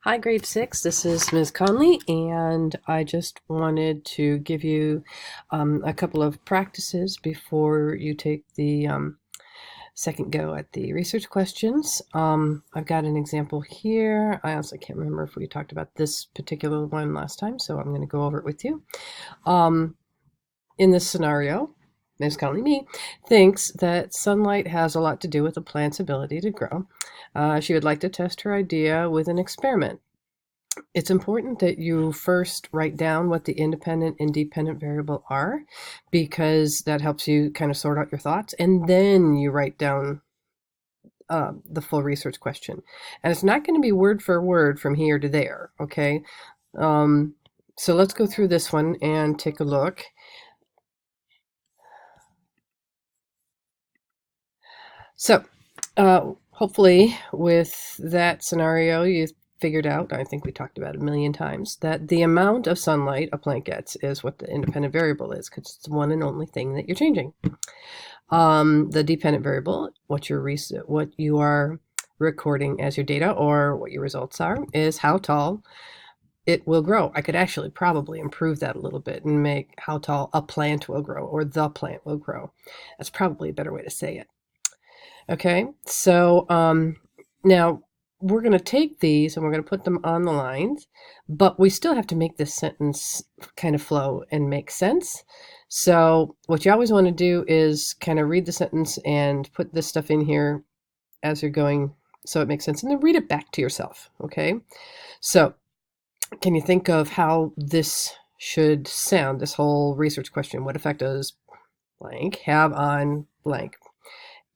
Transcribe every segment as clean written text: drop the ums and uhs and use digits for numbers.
Hi, grade six. This is Ms. Conley, and I just wanted to give you a couple of practices before you take the second go at the research questions. I've got an example here. I also can't remember if we talked about this particular one last time, so I'm going to go over it with you. In this scenario, Ms. Conley, me, thinks that sunlight has a lot to do with a plant's ability to grow. She would like to test her idea with an experiment. It's important that you first write down what the independent and dependent variable are, because that helps you kind of sort out your thoughts, and then you write down the full research question. And it's not going to be word for word from here to there, okay? So let's go through this one and take a look. So hopefully with that scenario, you figured out, I think we talked about it a million times, that the amount of sunlight a plant gets is what the independent variable is, because it's the one and only thing that you're changing. The dependent variable, what you are recording as your data, or what your results are, is how tall it will grow. I could actually probably improve that a little bit and make how tall a plant will grow, or the plant will grow. That's probably a better way to say it. Okay, so now we're going to take these and we're going to put them on the lines, but we still have to make this sentence kind of flow and make sense. So what you always want to do is kind of read the sentence and put this stuff in here as you're going so it makes sense, and then read it back to yourself, okay? So can you think of how this should sound, this whole research question? What effect does blank have on blank?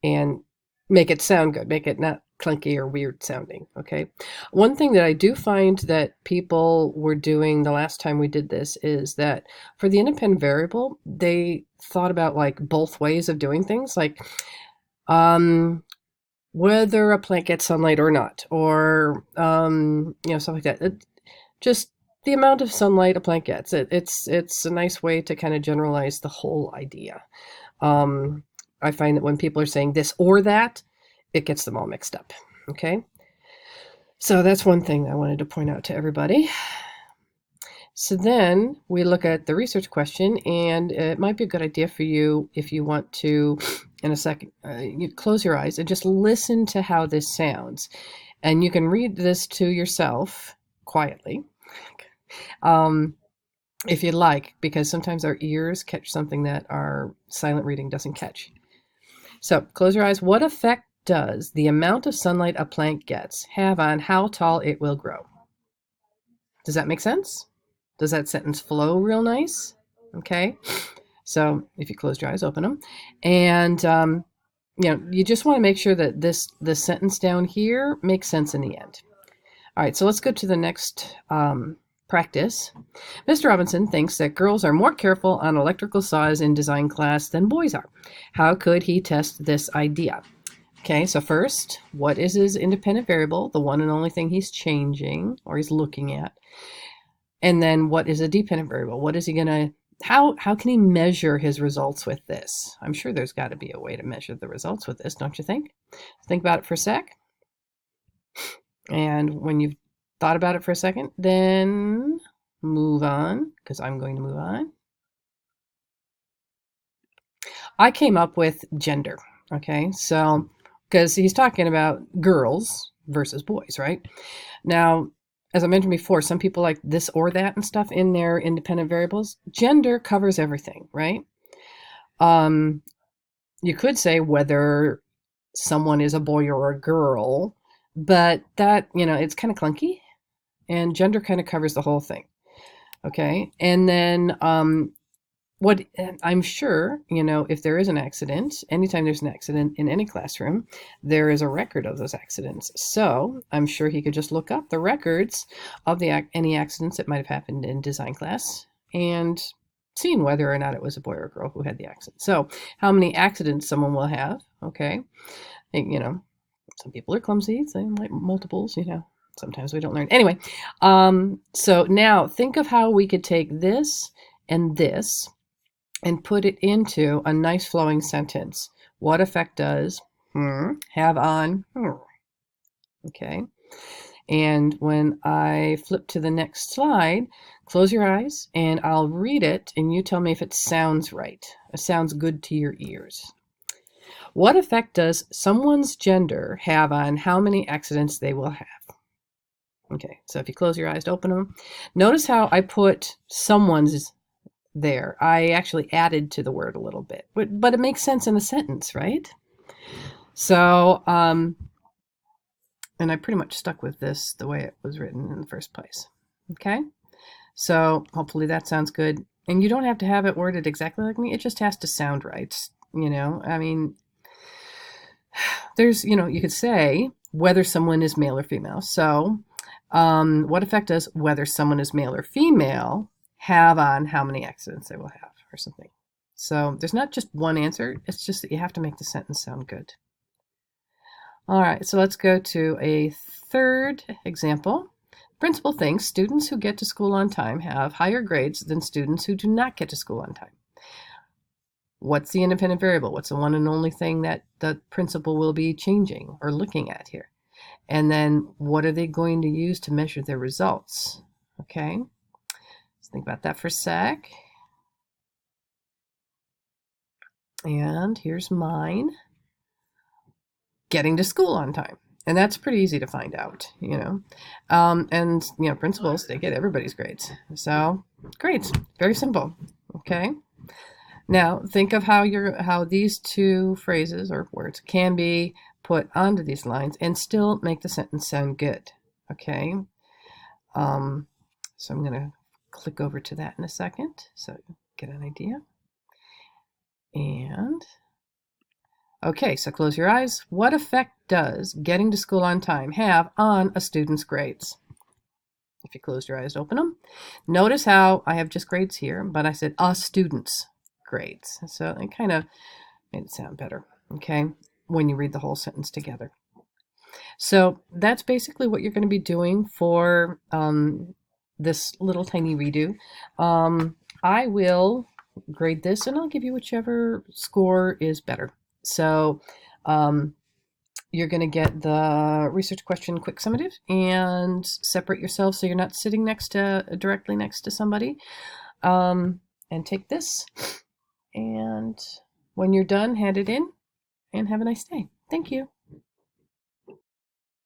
And make it sound good, make it not clunky or weird sounding, okay? One thing that I do find that people were doing the last time we did this is that for the independent variable, they thought about like both ways of doing things, like whether a plant gets sunlight or not, or stuff like that. Just the amount of sunlight a plant gets. It's a nice way to kind of generalize the whole idea. I find that when people are saying this or that, it gets them all mixed up. Okay. So that's one thing I wanted to point out to everybody. So then we look at the research question, and it might be a good idea for you, if you want to, in a second, you close your eyes and just listen to how this sounds. And you can read this to yourself quietly. If you'd like, because sometimes our ears catch something that our silent reading doesn't catch. So close your eyes. What effect does the amount of sunlight a plant gets have on how tall it will grow? Does that make sense? Does that sentence flow real nice? Okay. So if you close your eyes, open them, and you just want to make sure that this sentence down here makes sense in the end. All right. So let's go to the next practice. Mr. Robinson thinks that girls are more careful on electrical saws in design class than boys are. How could he test this idea? Okay, so first, what is his independent variable, the one and only thing he's changing or he's looking at? And then what is a dependent variable? What is he going to, how can he measure his results with this? I'm sure there's got to be a way to measure the results with this, don't you think? Think about it for a sec. And when you've thought about it for a second, then move on, because I'm going to move on. I came up with gender, okay? So, because he's talking about girls versus boys, right? Now, as I mentioned before, some people like this or that and stuff in their independent variables. Gender covers everything, right? You could say whether someone is a boy or a girl, but that, it's kind of clunky, and gender kind of covers the whole thing. Okay. And then what I'm sure, if there is an accident, anytime there's an accident in any classroom, there is a record of those accidents. So I'm sure he could just look up the records of any accidents that might have happened in design class and seen whether or not it was a boy or a girl who had the accident. So how many accidents someone will have, okay? And, some people are clumsy, they like multiples, sometimes we don't learn. Anyway, so now think of how we could take this and this and put it into a nice flowing sentence. What effect does have on? Okay. And when I flip to the next slide, close your eyes and I'll read it and you tell me if it sounds right. It sounds good to your ears. What effect does someone's gender have on how many accidents they will have? Okay, so if you close your eyes to open them, notice how I put someone's there. I actually added to the word a little bit, but it makes sense in a sentence, right? So, and I pretty much stuck with this the way it was written in the first place. Okay, so hopefully that sounds good. And you don't have to have it worded exactly like me. It just has to sound right. You know, I mean, there's, you could say whether someone is male or female. So, what effect does whether someone is male or female have on how many accidents they will have or something? So there's not just one answer. It's just that you have to make the sentence sound good. All right, so let's go to a third example. Principal thinks students who get to school on time have higher grades than students who do not get to school on time. What's the independent variable? What's the one and only thing that the principal will be changing or looking at here? And then what are they going to use to measure their results? Okay, let's think about that for a sec. And here's mine. Getting to school on time. And that's pretty easy to find out, and, principals, they get everybody's grades. So grades, very simple. Okay. Now think of how these two phrases or words can be put onto these lines and still make the sentence sound good. Okay. So I'm going to click over to that in a second so get an idea. And okay, so close your eyes. What effect does getting to school on time have on a student's grades? If you close your eyes, open them. Notice how I have just grades here, but I said a student's grades. So it kind of made it sound better, okay, when you read the whole sentence together. So that's basically what you're going to be doing for this little tiny redo. I will grade this and I'll give you whichever score is better. So you're going to get the research question quick summative and separate yourself so you're not sitting directly next to somebody. And take this, and when you're done, hand it in and have a nice day. Thank you.